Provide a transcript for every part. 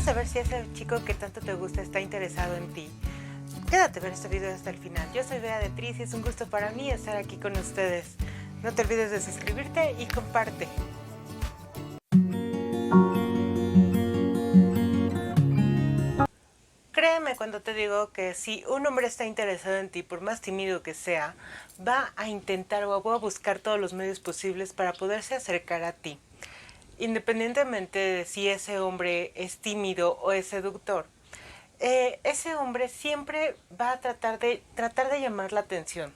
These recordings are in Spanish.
saber si ese chico que tanto te gusta está interesado en ti. Quédate a ver este video hasta el final. Yo soy Bea de Tris y es un gusto para mí estar aquí con ustedes. No te olvides de suscribirte y comparte. Créeme cuando te digo que si un hombre está interesado en ti, por más tímido que sea, va a intentar o va a buscar todos los medios posibles para poderse acercar a ti. Independientemente de si ese hombre es tímido o es seductor, ese hombre siempre va a tratar de llamar la atención.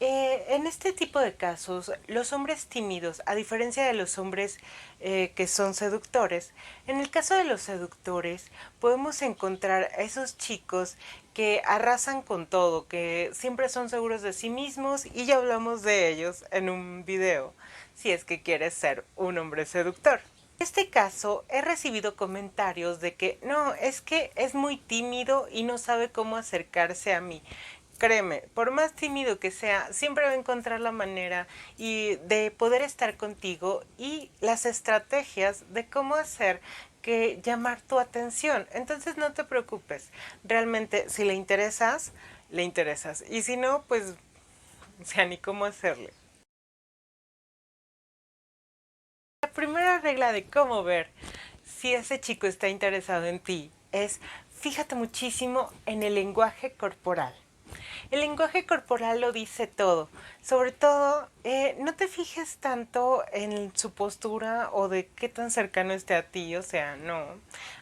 En este tipo de casos, los hombres tímidos, a diferencia de los hombres que son seductores, en el caso de los seductores podemos encontrar a esos chicos que arrasan con todo, que siempre son seguros de sí mismos, y ya hablamos de ellos en un video, si es que quieres ser un hombre seductor. En este caso, he recibido comentarios de que no, es que es muy tímido y no sabe cómo acercarse a mí. Créeme, por más tímido que sea, siempre va a encontrar la manera de poder estar contigo y las estrategias de cómo hacer que llamar tu atención. Entonces no te preocupes. Realmente, si le interesas, le interesas. Y si no, pues, o sea, ni cómo hacerle. La primera regla de cómo ver si ese chico está interesado en ti es: fíjate muchísimo en el lenguaje corporal. El lenguaje corporal lo dice todo. Sobre todo, no te fijes tanto en su postura o de qué tan cercano esté a ti. O sea, no.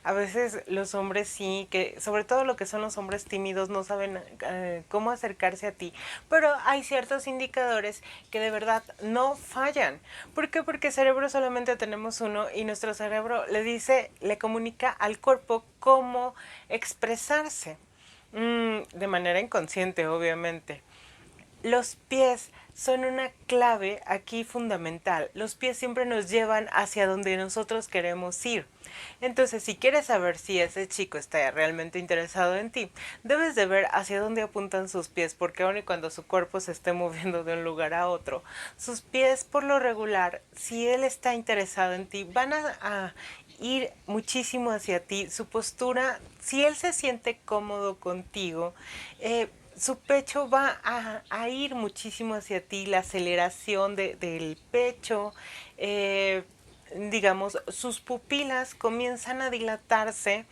A veces los hombres sí, que sobre todo lo que son los hombres tímidos, no saben cómo acercarse a ti. Pero hay ciertos indicadores que de verdad no fallan. ¿Por qué? Porque cerebro solamente tenemos uno y nuestro cerebro le comunica al cuerpo cómo expresarse. De manera inconsciente, obviamente. Los pies son una clave aquí fundamental. Los pies siempre nos llevan hacia donde nosotros queremos ir. Entonces, si quieres saber si ese chico está realmente interesado en ti, debes de ver hacia dónde apuntan sus pies, porque aun y cuando su cuerpo se esté moviendo de un lugar a otro, sus pies, por lo regular, si él está interesado en ti, van a ir muchísimo hacia ti. Su postura, si él se siente cómodo contigo, su pecho va a ir muchísimo hacia ti, la aceleración del pecho, digamos, sus pupilas comienzan a dilatarse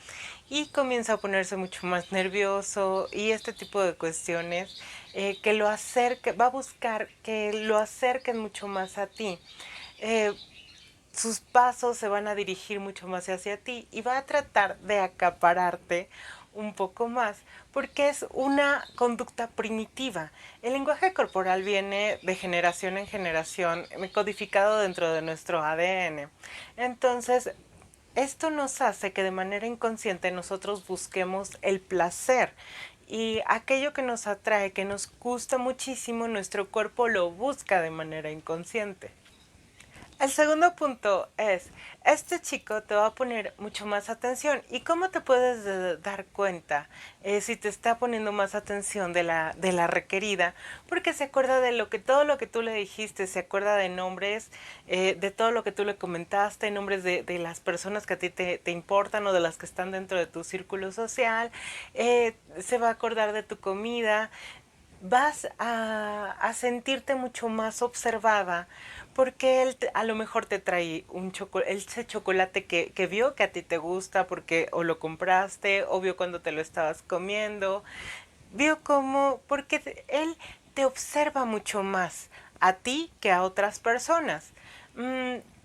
y comienza a ponerse mucho más nervioso y este tipo de cuestiones que lo acerque, va a buscar que lo acerquen mucho más a ti. Sus pasos se van a dirigir mucho más hacia ti y va a tratar de acapararte un poco más, porque es una conducta primitiva. El lenguaje corporal viene de generación en generación, codificado dentro de nuestro ADN. Entonces, esto nos hace que de manera inconsciente nosotros busquemos el placer. Y aquello que nos atrae, que nos gusta muchísimo, nuestro cuerpo lo busca de manera inconsciente. El segundo punto es, este chico te va a poner mucho más atención. ¿Y cómo te puedes dar cuenta si te está poniendo más atención de la requerida? Porque se acuerda de todo lo que tú le dijiste, se acuerda de nombres, de todo lo que tú le comentaste, nombres de las personas que a ti te importan o de las que están dentro de tu círculo social, se va a acordar de tu comida. Vas a sentirte mucho más observada porque él a lo mejor te trae ese chocolate que vio que a ti te gusta porque o lo compraste o vio cuando te lo estabas comiendo, vio cómo, porque él te observa mucho más a ti que a otras personas.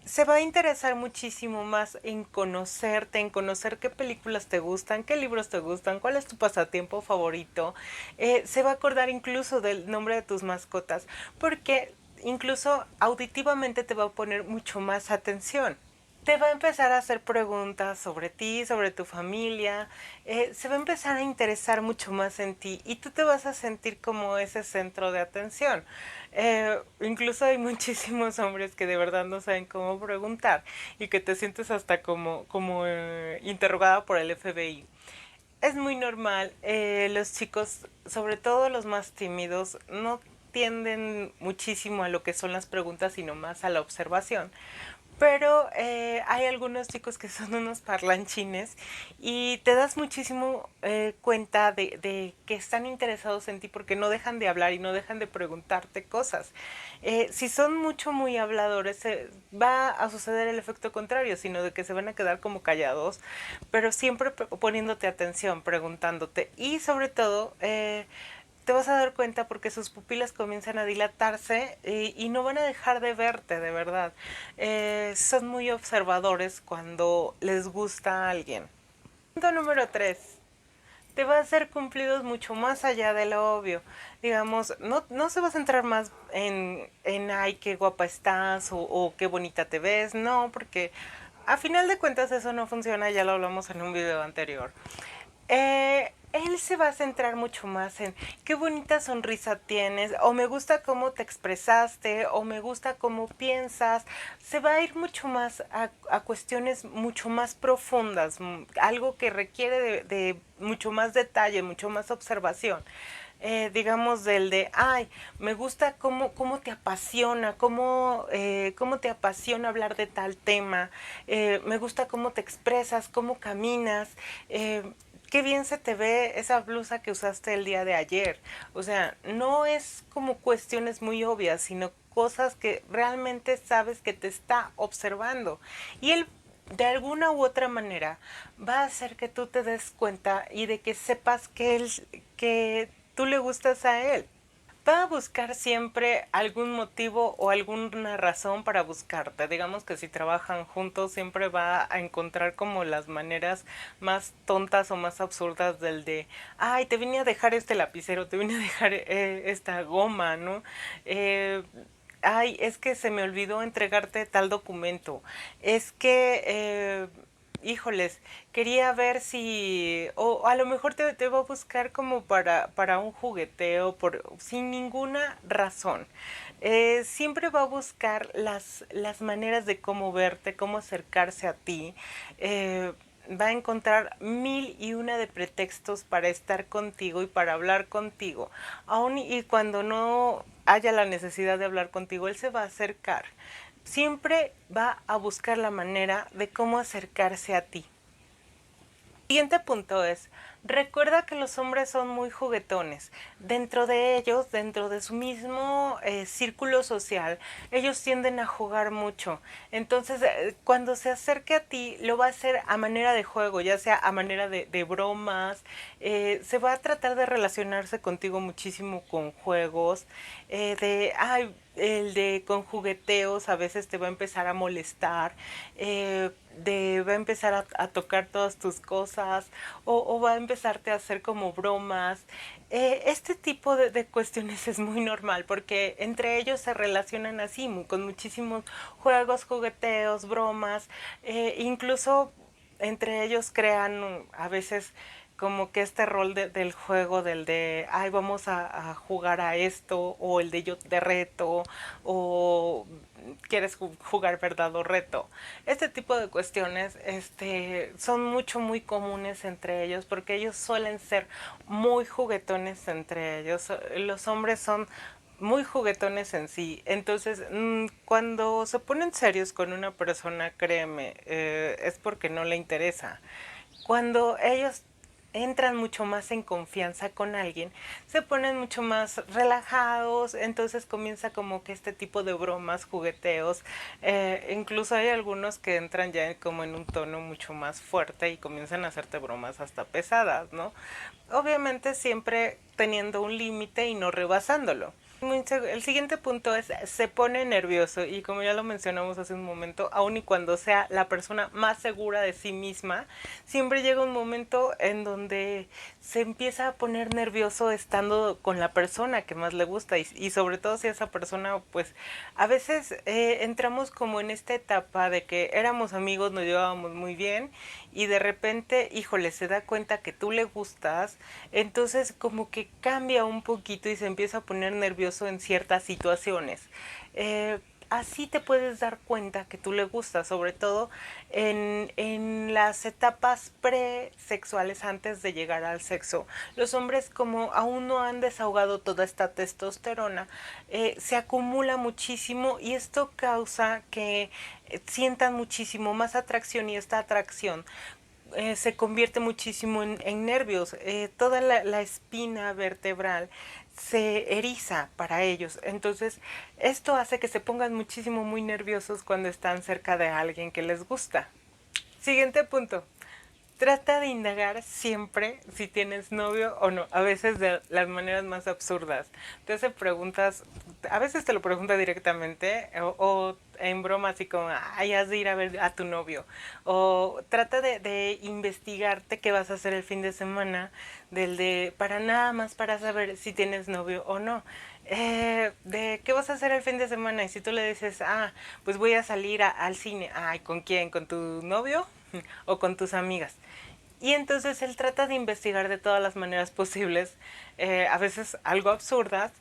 Se va a interesar muchísimo más en conocerte, en conocer qué películas te gustan, qué libros te gustan, cuál es tu pasatiempo favorito. Se va a acordar incluso del nombre de tus mascotas, porque incluso auditivamente te va a poner mucho más atención. Te va a empezar a hacer preguntas sobre ti, sobre tu familia, se va a empezar a interesar mucho más en ti y tú te vas a sentir como ese centro de atención. Incluso hay muchísimos hombres que de verdad no saben cómo preguntar y que te sientes hasta como interrogada por el FBI. Es muy normal, los chicos, sobre todo los más tímidos, no tienden muchísimo a lo que son las preguntas, sino más a la observación. pero hay algunos chicos que son unos parlanchines y te das muchísimo cuenta de que están interesados en ti porque no dejan de hablar y no dejan de preguntarte cosas. Si son muy habladores, va a suceder el efecto contrario, sino de que se van a quedar como callados, pero siempre poniéndote atención, preguntándote y sobre todo te vas a dar cuenta porque sus pupilas comienzan a dilatarse y no van a dejar de verte, de verdad. Son muy observadores cuando les gusta a alguien. Punto número 3. Te va a hacer cumplidos mucho más allá de lo obvio. Digamos, no se va a centrar más en ay, qué guapa estás o qué bonita te ves. No, porque a final de cuentas eso no funciona, ya lo hablamos en un video anterior. Él se va a centrar mucho más en qué bonita sonrisa tienes, o me gusta cómo te expresaste, o me gusta cómo piensas. Se va a ir mucho más a cuestiones mucho más profundas, algo que requiere de mucho más detalle, mucho más observación. Digamos del de, ay, me gusta cómo te apasiona, cómo te apasiona hablar de tal tema, me gusta cómo te expresas, cómo caminas, qué bien se te ve esa blusa que usaste el día de ayer. O sea, no es como cuestiones muy obvias, sino cosas que realmente sabes que te está observando. Y él de alguna u otra manera va a hacer que tú te des cuenta y de que sepas que tú le gustas a él. Va a buscar siempre algún motivo o alguna razón para buscarte. Digamos que si trabajan juntos siempre va a encontrar como las maneras más tontas o más absurdas del de, ay, te vine a dejar este lapicero, te vine a dejar esta goma, ¿no? Ay, es que se me olvidó entregarte tal documento. Es que híjoles, quería ver si, o a lo mejor te va a buscar como para un jugueteo, sin ninguna razón. Siempre va a buscar las maneras de cómo verte, cómo acercarse a ti. Va a encontrar mil y una de pretextos para estar contigo y para hablar contigo. Aun y cuando no haya la necesidad de hablar contigo, él se va a acercar. Siempre va a buscar la manera de cómo acercarse a ti. El siguiente punto es, recuerda que los hombres son muy juguetones. Dentro de ellos, dentro de su mismo círculo social, ellos tienden a jugar mucho. Entonces, cuando se acerque a ti, lo va a hacer a manera de juego, ya sea a manera de bromas. Se va a tratar de relacionarse contigo muchísimo con juegos. Ay, el de con jugueteos a veces te va a empezar a molestar, va a empezar a tocar todas tus cosas o va a empezarte a hacer como bromas. Este tipo de cuestiones es muy normal porque entre ellos se relacionan así, con muchísimos juegos, jugueteos, bromas, incluso entre ellos crean a veces como que este rol del juego del de, ay, vamos a jugar a esto, o el de yo te reto, o quieres jugar verdad o reto. Este tipo de cuestiones son muy comunes entre ellos porque ellos suelen ser muy juguetones entre ellos. Los hombres son muy juguetones en sí. Entonces, cuando se ponen serios con una persona, créeme, es porque no le interesa. Cuando ellos entran mucho más en confianza con alguien, se ponen mucho más relajados, entonces comienza como que este tipo de bromas, jugueteos, incluso hay algunos que entran ya como en un tono mucho más fuerte y comienzan a hacerte bromas hasta pesadas, ¿no? Obviamente siempre teniendo un límite y no rebasándolo. El siguiente punto es, se pone nervioso y como ya lo mencionamos hace un momento, aun y cuando sea la persona más segura de sí misma, siempre llega un momento en donde se empieza a poner nervioso estando con la persona que más le gusta y sobre todo si esa persona, pues a veces entramos como en esta etapa de que éramos amigos, nos llevábamos muy bien y de repente, híjole, se da cuenta que tú le gustas, entonces como que cambia un poquito y se empieza a poner nervioso en ciertas situaciones. así te puedes dar cuenta que tú le gustas, sobre todo en las etapas presexuales antes de llegar al sexo. Los hombres, como aún no han desahogado toda esta testosterona, se acumula muchísimo y esto causa que sientan muchísimo más atracción, y esta atracción se convierte muchísimo en nervios. Toda la espina vertebral se eriza para ellos. Entonces, esto hace que se pongan muchísimo muy nerviosos cuando están cerca de alguien que les gusta. Siguiente punto. Trata de indagar siempre si tienes novio o no, a veces de las maneras más absurdas. Te hace preguntas, a veces te lo pregunta directamente o en broma así como, ay, has de ir a ver a tu novio. O trata de investigarte qué vas a hacer el fin de semana, para nada más para saber si tienes novio o no. De qué vas a hacer el fin de semana, y si tú le dices, pues voy a salir al cine, ay, ¿con quién? ¿Con tu novio? O con tus amigas. Y entonces él trata de investigar de todas las maneras posibles, a veces algo absurdas,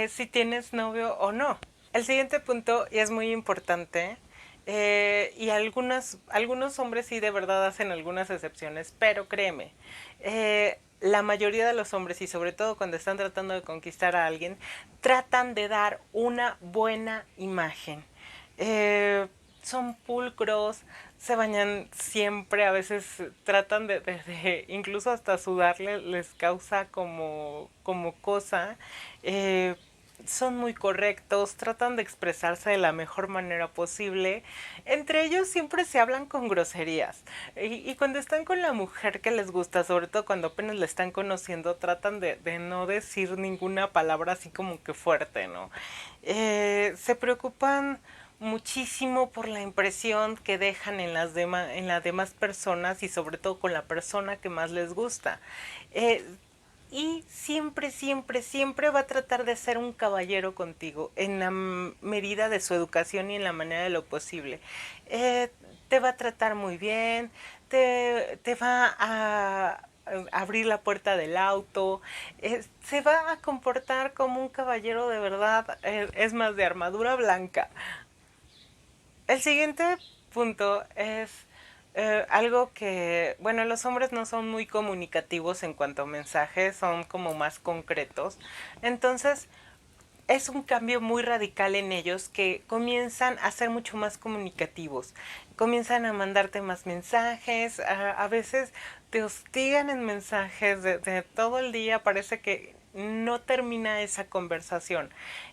si tienes novio o no. El siguiente punto, y es muy importante, y algunos hombres sí de verdad hacen algunas excepciones, pero créeme, la mayoría de los hombres, y sobre todo cuando están tratando de conquistar a alguien, tratan de dar una buena imagen. Son pulcros, se bañan siempre, a veces tratan incluso hasta sudarle les causa como cosa. Eh, Son muy correctos, tratan de expresarse de la mejor manera posible. Entre ellos siempre se hablan con groserías. Y cuando están con la mujer que les gusta, sobre todo cuando apenas la están conociendo, tratan de no decir ninguna palabra así como que fuerte, ¿no? Se preocupan muchísimo por la impresión que dejan en las demás personas, y sobre todo con la persona que más les gusta. Y siempre, siempre, siempre va a tratar de ser un caballero contigo en la medida de su educación y en la manera de lo posible. Te va a tratar muy bien, te va a abrir la puerta del auto, se va a comportar como un caballero de verdad, es más, de armadura blanca. El siguiente punto es algo que, bueno, los hombres no son muy comunicativos en cuanto a mensajes, son como más concretos. Entonces, es un cambio muy radical en ellos, que comienzan a ser mucho más comunicativos, comienzan a mandarte más mensajes, a veces te hostigan en mensajes de todo el día, parece que no termina esa conversación.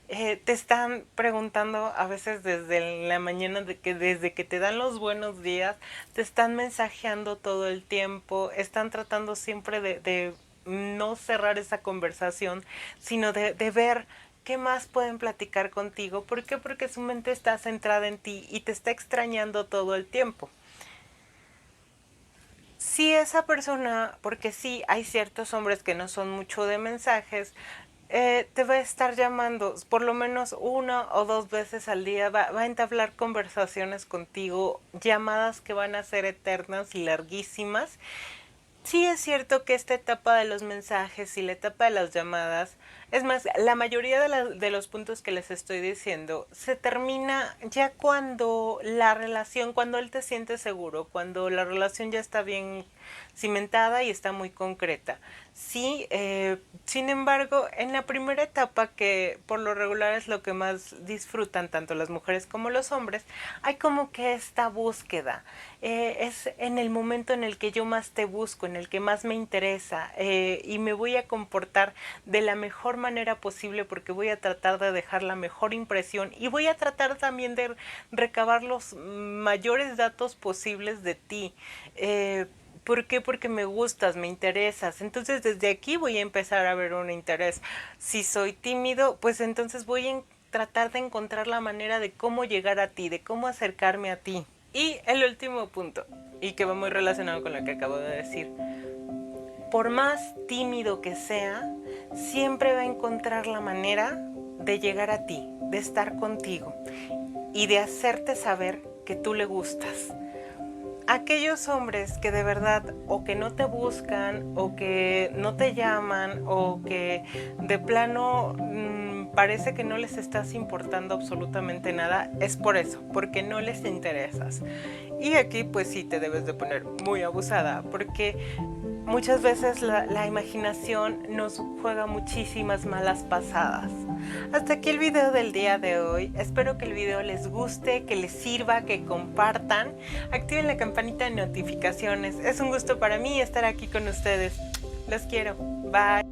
Te están preguntando a veces desde la mañana, desde que te dan los buenos días, te están mensajeando todo el tiempo, están tratando siempre de no cerrar esa conversación, sino de ver qué más pueden platicar contigo. ¿Por qué? Porque su mente está centrada en ti y te está extrañando todo el tiempo. Si esa persona, porque sí, hay ciertos hombres que no son mucho de mensajes, te va a estar llamando por lo menos una o dos veces al día, va a entablar conversaciones contigo, llamadas que van a ser eternas y larguísimas. Sí es cierto que esta etapa de los mensajes y la etapa de las llamadas, es más, la mayoría de los puntos que les estoy diciendo, se termina ya cuando él te siente seguro, cuando la relación ya está bien cimentada y está muy concreta. Sí, sin embargo, en la primera etapa, que por lo regular es lo que más disfrutan tanto las mujeres como los hombres, hay como que esta búsqueda. Es en el momento en el que yo más te busco, en el que más me interesa, y me voy a comportar de la mejor manera posible, porque voy a tratar de dejar la mejor impresión y voy a tratar también de recabar los mayores datos posibles de ti. ¿Por qué? Porque me gustas, me interesas. Entonces desde aquí voy a empezar a ver un interés. Si soy tímido, pues entonces voy a tratar de encontrar la manera de cómo llegar a ti, de cómo acercarme a ti. Y el último punto, y que va muy relacionado con lo que acabo de decir, por más tímido que sea, siempre va a encontrar la manera de llegar a ti, de estar contigo y de hacerte saber que tú le gustas. Aquellos hombres que de verdad o que no te buscan, o que no te llaman, o que de plano parece que no les estás importando absolutamente nada, es por eso, porque no les interesas. Y aquí pues sí te debes de poner muy abusada, porque muchas veces la imaginación nos juega muchísimas malas pasadas. Hasta aquí el video del día de hoy. Espero que el video les guste, que les sirva, que compartan. Activen la campanita de notificaciones. Es un gusto para mí estar aquí con ustedes. Los quiero. Bye.